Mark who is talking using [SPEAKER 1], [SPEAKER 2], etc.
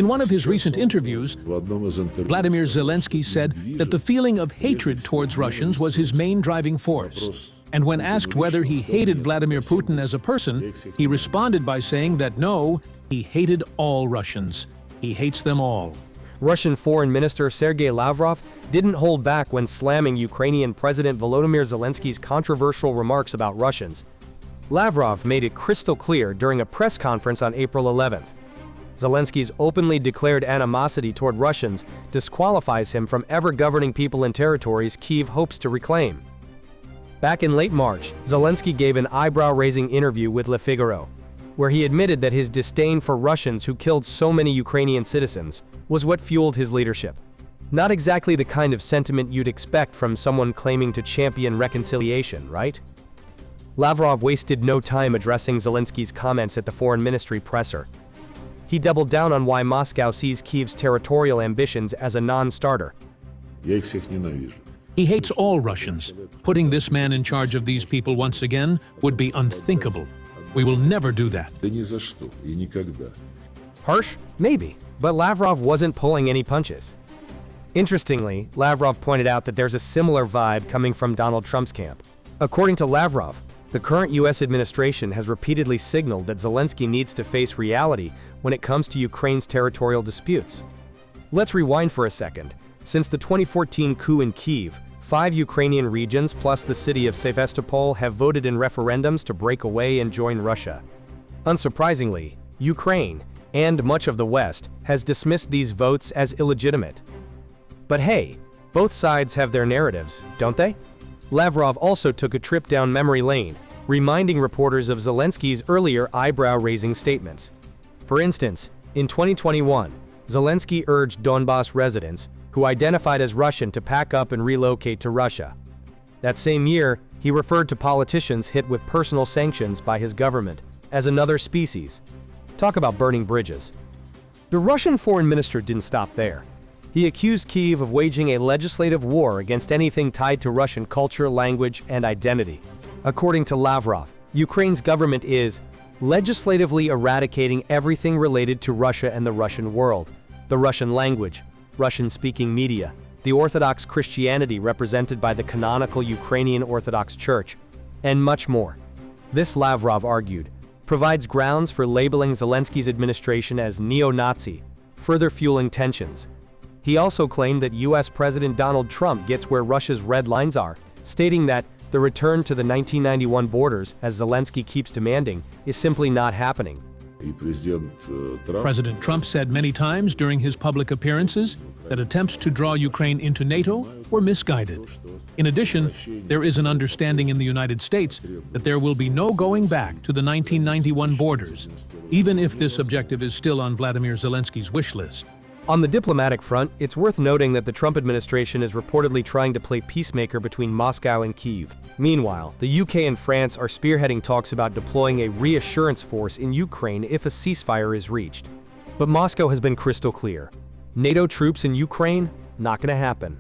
[SPEAKER 1] In one of his recent interviews, Volodymyr Zelensky said that the feeling of hatred towards Russians was his main driving force. And when asked whether he hated Vladimir Putin as a person, he responded by saying that no, he hated all Russians. He hates them all.
[SPEAKER 2] Russian Foreign Minister Sergei Lavrov didn't hold back when slamming Ukrainian President Volodymyr Zelensky's controversial remarks about Russians. Lavrov made it crystal clear during a press conference on April 11th. Zelensky's openly declared animosity toward Russians disqualifies him from ever governing people in territories Kyiv hopes to reclaim. Back in late March, Zelensky gave an eyebrow-raising interview with Figaro, where he admitted that his disdain for Russians who killed so many Ukrainian citizens was what fueled his leadership. Not exactly the kind of sentiment you'd expect from someone claiming to champion reconciliation, right? Lavrov wasted no time addressing Zelensky's comments at the Foreign Ministry presser. He doubled down on why Moscow sees Kyiv's territorial ambitions as a non-starter.
[SPEAKER 1] He hates all Russians. Putting this man in charge of these people once again would be unthinkable. We will never do that.
[SPEAKER 2] Harsh? Maybe. But Lavrov wasn't pulling any punches. Interestingly, Lavrov pointed out that there's a similar vibe coming from Donald Trump's camp. According to Lavrov, the current US administration has repeatedly signaled that Zelensky needs to face reality when it comes to Ukraine's territorial disputes. Let's rewind for a second. Since the 2014 coup in Kyiv, 5 Ukrainian regions plus the city of Sevastopol have voted in referendums to break away and join Russia. Unsurprisingly, Ukraine, and much of the West, has dismissed these votes as illegitimate. But hey, both sides have their narratives, don't they? Lavrov also took a trip down memory lane, reminding reporters of Zelensky's earlier eyebrow-raising statements. For instance, in 2021, Zelensky urged Donbas residents, who identified as Russian, to pack up and relocate to Russia. That same year, he referred to politicians hit with personal sanctions by his government as another species. Talk about burning bridges. The Russian foreign minister didn't stop there. He accused Kyiv of waging a legislative war against anything tied to Russian culture, language, and identity. According to Lavrov, Ukraine's government is legislatively eradicating everything related to Russia and the Russian world, the Russian language, Russian-speaking media, the Orthodox Christianity represented by the canonical Ukrainian Orthodox Church, and much more. This, Lavrov argued, provides grounds for labeling Zelensky's administration as neo-Nazi, further fueling tensions. He also claimed that US President Donald Trump gets where Russia's red lines are, stating that the return to the 1991 borders, as Zelensky keeps demanding, is simply not happening.
[SPEAKER 1] President Trump said many times during his public appearances that attempts to draw Ukraine into NATO were misguided. In addition, there is an understanding in the United States that there will be no going back to the 1991 borders, even if this objective is still on Vladimir Zelensky's wish list.
[SPEAKER 2] On the diplomatic front, it's worth noting that the Trump administration is reportedly trying to play peacemaker between Moscow and Kyiv. Meanwhile, the UK and France are spearheading talks about deploying a reassurance force in Ukraine if a ceasefire is reached. But Moscow has been crystal clear. NATO troops in Ukraine? Not gonna happen.